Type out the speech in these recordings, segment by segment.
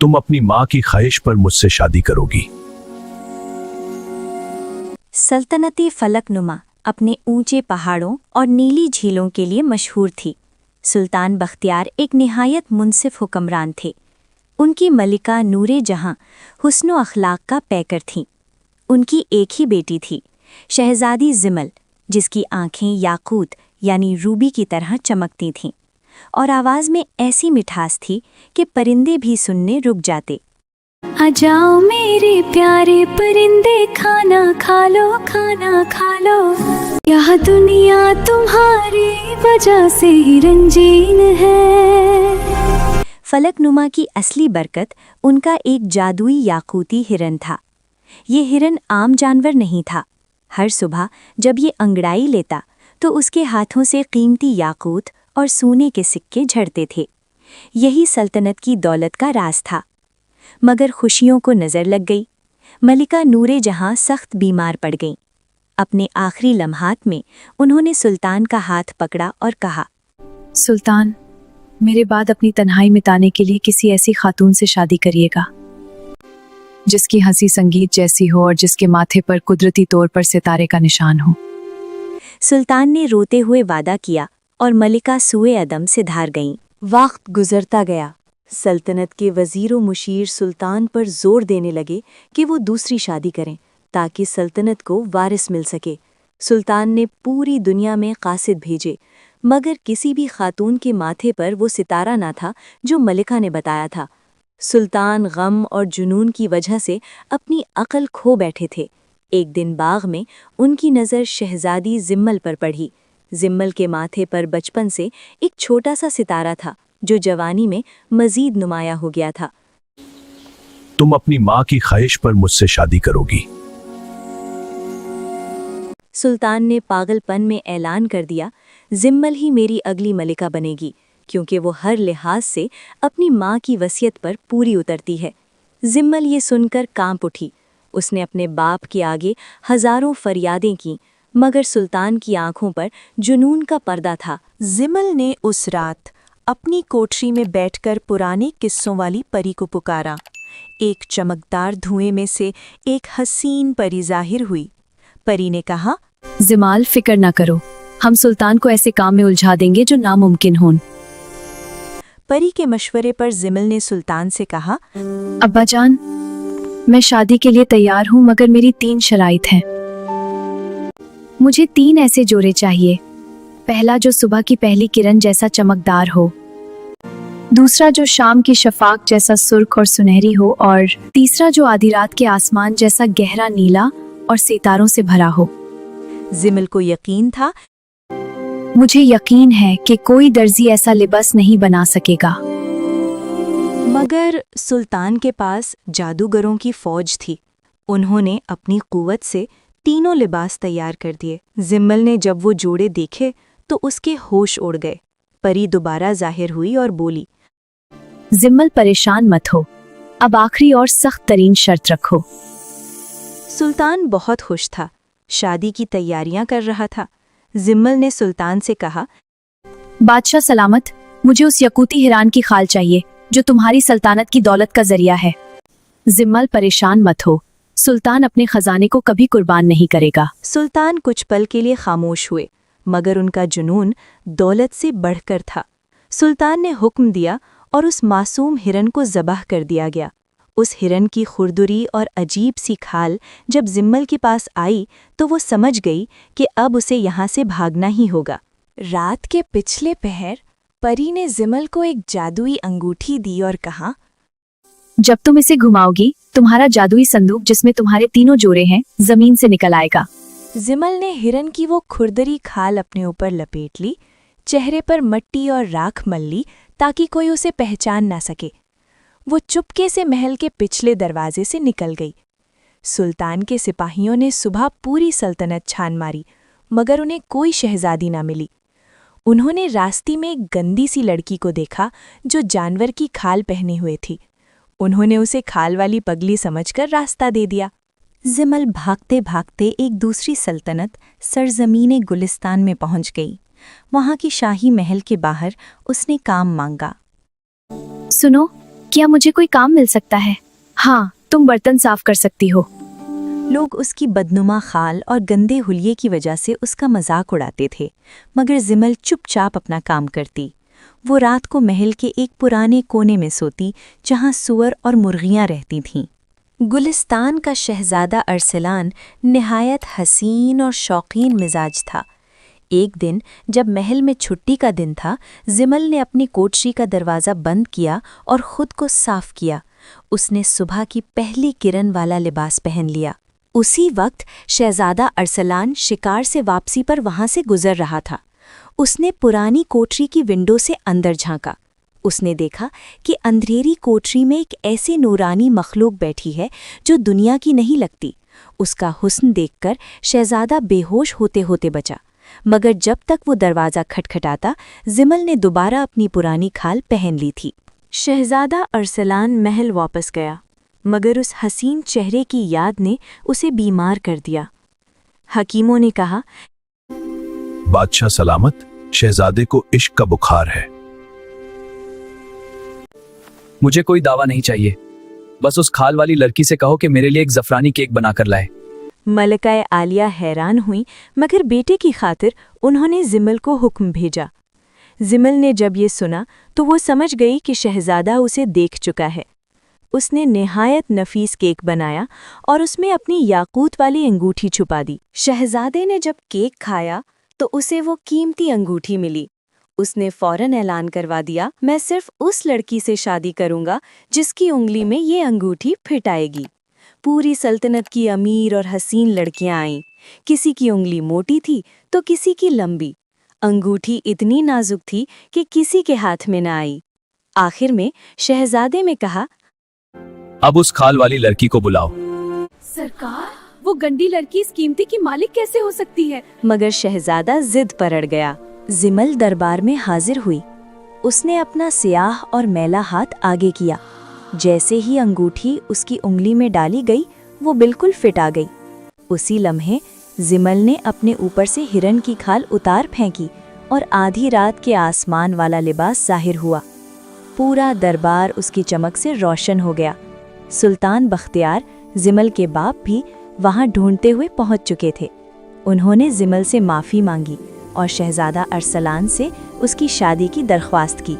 तुम अपनी माँ की ख्वाहिश पर मुझसे शादी करोगी। सल्तनती फलकनुमा अपने ऊंचे पहाड़ों और नीली झीलों के लिए मशहूर थी। सुल्तान बख्तियार एक निहायत मुनसिफ हुक्मरान थे। उनकी मलिका नूरे जहां हुस्न अखलाक का पैकर थीं। उनकी एक ही बेटी थी, शहजादी जिमल, जिसकी आंखें याकूत यानी रूबी की तरह चमकती थीं और आवाज़ में ऐसी मिठास थी कि परिंदे भी सुनने रुक जाते। आ जाओ मेरे प्यारे परिंदे, खाना खा लो, खाना खा लो, यह दुनिया तुम्हारी वजह से ही रंगीन है। फलकनुमा की असली बरकत उनका एक जादुई याकूती हिरन था। ये हिरन आम जानवर नहीं था। हर सुबह जब ये अंगड़ाई लेता तो उसके हाथों से कीमती याकूत और सोने के सिक्के झड़ते थे। यही सल्तनत की दौलत का राज था। मगर खुशियों को नज़र लग गई। मलिका नूरे जहां सख्त बीमार पड़ गईं। अपने आखिरी लम्हात में उन्होंने सुल्तान का हाथ पकड़ा और कहा, सुल्तान, मेरे बाद अपनी तन्हाई मिटाने के लिए किसी ऐसी खातून से शादी करिएगा जिसकी हंसी संगीत जैसी हो और जिसके माथे पर कुदरती तौर पर सितारे का निशान हो। सुल्तान ने रोते हुए वादा किया और मलिका सुए अदम से धार गईं। वक्त गुजरता गया। सल्तनत के वज़ीर व मुशीर सुल्तान पर जोर देने लगे कि वो दूसरी शादी करें ताकि सल्तनत को वारिस मिल सके। सुल्तान ने पूरी दुनिया में कासिद भेजे, मगर किसी भी खातून के माथे पर वो सितारा ना था जो मलिका ने बताया था। सुल्तान गम और जुनून की वजह से अपनी अक्ल खो बैठे थे। एक दिन बाग में उनकी नज़र शहजादी जिम्मल पर पड़ी। जिम्मल के माथे पर बचपन से एक छोटा सा सितारा था जो जवानी में मजीद नुमाया हो गया था। तुम अपनी माँ की ख्वाहिश पर मुझसे शादी करोगी। सुल्तान ने पागलपन में ऐलान कर दिया, जिम्मल ही मेरी अगली मलिका बनेगी, क्योंकि वो हर लिहाज से अपनी माँ की वसीयत पर पूरी उतरती है। जिम्मल ये सुनकर कांप उठी। उसने अपने बाप के आगे हजारों फरियादें की, मगर सुल्तान की आंखों पर जुनून का पर्दा था। जिमल ने उस रात अपनी कोठरी में बैठकर पुराने किस्सों वाली परी को पुकारा। एक चमकदार धुएं में से एक हसीन परी जाहिर हुई। परी ने कहा, जिमाल, फिक्र ना करो, हम सुल्तान को ऐसे काम में उलझा देंगे जो नामुमकिन हों। परी के मशवरे पर जिमल ने सुल्तान से कहा, अब्बा जान, मैं शादी के लिए तैयार हूँ, मगर मेरी 3 शराइत हैं। मुझे 3 ऐसे जोड़े चाहिए। पहला जो सुबह की पहली किरण जैसा चमकदार हो, दूसरा जो शाम की शफाक जैसा सुर्ख और सुनहरी हो, और तीसरा जो आधी रात के आसमान जैसा गहरा नीला और सितारों से भरा हो। जिमल को यकीन था, मुझे यकीन है कि कोई दर्जी ऐसा लिबास नहीं बना सकेगा। मगर सुल्तान के पास जादूगरों की फौज थी। उन्होंने अपनी कुव्वत से तीनों लिबास तैयार कर दिए। जिम्मल ने जब वो जोड़े देखे तो उसके होश उड़ गए। परी दोबारा जाहिर हुई और बोली, जिम्मल, परेशान मत हो, अब आखिरी और सख्त तरीन शर्त रखो। सुल्तान बहुत खुश था। शादी की तैयारियां कर रहा था। जिम्मल ने सुल्तान से कहा, बादशाह सलामत, मुझे उस यकूती हिरान की खाल चाहिए जो तुम्हारी सल्तनत की दौलत का जरिया है। जिम्मल, परेशान मत हो, सुल्तान अपने खजाने को कभी कुर्बान नहीं करेगा। सुल्तान कुछ पल के लिए खामोश हुए, मगर उनका जुनून दौलत से बढ़कर था। सुल्तान ने हुक्म दिया और उस मासूम हिरन को ज़बह कर दिया गया। उस हिरन की खुरदुरी और अजीब सी खाल जब जिम्मल के पास आई तो वो समझ गई कि अब उसे यहाँ से भागना ही होगा। रात के पिछले पहर परी ने जिम्मल को एक जादुई अंगूठी दी और कहा, जब तुम इसे घुमाओगी, तुम्हारा जादुई संदूक जिसमें तुम्हारे 3 जोड़े हैं जमीन से निकल आएगा। जिम्मल ने हिरन की वो खुरदरी खाल अपने ऊपर लपेट ली, चेहरे पर मिट्टी और राख मल ली ताकि कोई उसे पहचान ना सके। वो चुपके से महल के पिछले दरवाजे से निकल गई। सुल्तान के सिपाहियों ने सुबह पूरी सल्तनत छान मारी, मगर उन्हें कोई शहजादी ना मिली। उन्होंने रास्ते में एक गंदी सी लड़की को देखा जो जानवर की खाल पहने हुए थी। उन्होंने उसे खाल वाली पगली समझकर रास्ता दे दिया। जिमल भागते भागते एक दूसरी सल्तनत सरजमीन गुलिस्तान में पहुंच गई। वहां की शाही महल के बाहर उसने काम मांगा। सुनो, क्या मुझे कोई काम मिल सकता है? हाँ, तुम बर्तन साफ कर सकती हो। लोग उसकी बदनुमा खाल और गंदे हुलिये की वजह से उसका मजाक उड़ाते थे, मगर जिमल चुपचाप अपना काम करती। वो रात को महल के एक पुराने कोने में सोती जहाँ सुअर और मुर्गियाँ रहती थीं। गुलिस्तान का शहजादा अरसलान निहायत हसीन और शौकीन मिजाज था। एक दिन जब महल में छुट्टी का दिन था, जिमल ने अपनी कोठरी का दरवाज़ा बंद किया और खुद को साफ किया। उसने सुबह की पहली किरण वाला लिबास पहन लिया। उसी वक्त शहजादा अरसलान शिकार से वापसी पर वहां से गुजर रहा था। उसने पुरानी कोठरी की विंडो से अंदर झांका। उसने देखा कि अंधेरी कोठरी में एक ऐसी नूरानी मखलूक बैठी है जो दुनिया की नहीं लगती। उसका हुस्न देखकर शहजादा बेहोश होते होते बचा, मगर जब तक वो दरवाज़ा खटखटाता, जिमल ने दोबारा अपनी पुरानी खाल पहन ली थी। शहजादा अरसलान महल वापस गया, मगर उस हसीन चेहरे की याद ने उसे बीमार कर दिया। हकीमों ने कहा, बादशाह सलामत, शहजादे को इश्क का बुखार है। मुझे कोई दावा नहीं चाहिए, बस उस खाल वाली लड़की से कहो कि मेरे लिए एक जफरानी केक बनाकर लाए। मलकाए आलिया हैरान हुई, मगर बेटे की खातिर उन्होंने जिमल को हुक्म भेजा। जिमल ने जब ये सुना तो वो समझ गई कि शहजादा उसे देख चुका है। उसने निहायत नफीस केक बनाया और उसमें अपनी याकूत वाली अंगूठी छुपा दी। शहजादे ने जब केक खाया तो उसे वो कीमती अंगूठी मिली। उसने फौरन ऐलान करवा दिया, मैं सिर्फ उस लड़की से शादी करूंगा जिसकी उंगली में ये अंगूठी फिट आएगी। पूरी सल्तनत की अमीर और हसीन लड़कियां आईं। किसी की उंगली मोटी थी तो किसी की लंबी। अंगूठी इतनी नाजुक थी कि किसी के हाथ में न आई। आखिर में शहजादे में कहा, अब उस खाल वाली लड़की को बुलाओ। सरकार, वो गंदी लड़की इस कीमती की मालिक कैसे हो सकती है? मगर शहजादा जिद पर अड़ गया। जिमल दरबार में हाजिर हुई। उसने अपना सियाह और मैला हाथ आगे किया। जैसे ही अंगूठी उसकी उंगली में डाली गई, वो बिल्कुल फिट आ गई। उसी लम्हे जिमल ने अपने ऊपर से हिरन की खाल उतार फेंकी और आधी रात के आसमान वाला लिबास जाहिर हुआ। पूरा दरबार उसकी चमक से रोशन हो गया। सुल्तान बख्तियार, जिमल के बाप भी वहां ढूंढते हुए पहुंच चुके थे। उन्होंने जिमल से माफ़ी मांगी और शहजादा अरसलान से उसकी शादी की दरख्वास्त की।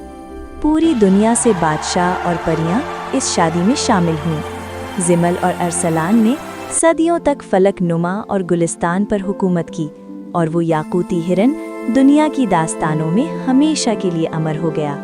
पूरी दुनिया से बादशाह और परियां इस शादी में शामिल हुईं। जिमल और अरसलान ने सदियों तक फलक नुमा और गुलिस्तान पर हुकूमत की, और वो याकूती हिरन दुनिया की दास्तानों में हमेशा के लिए अमर हो गया।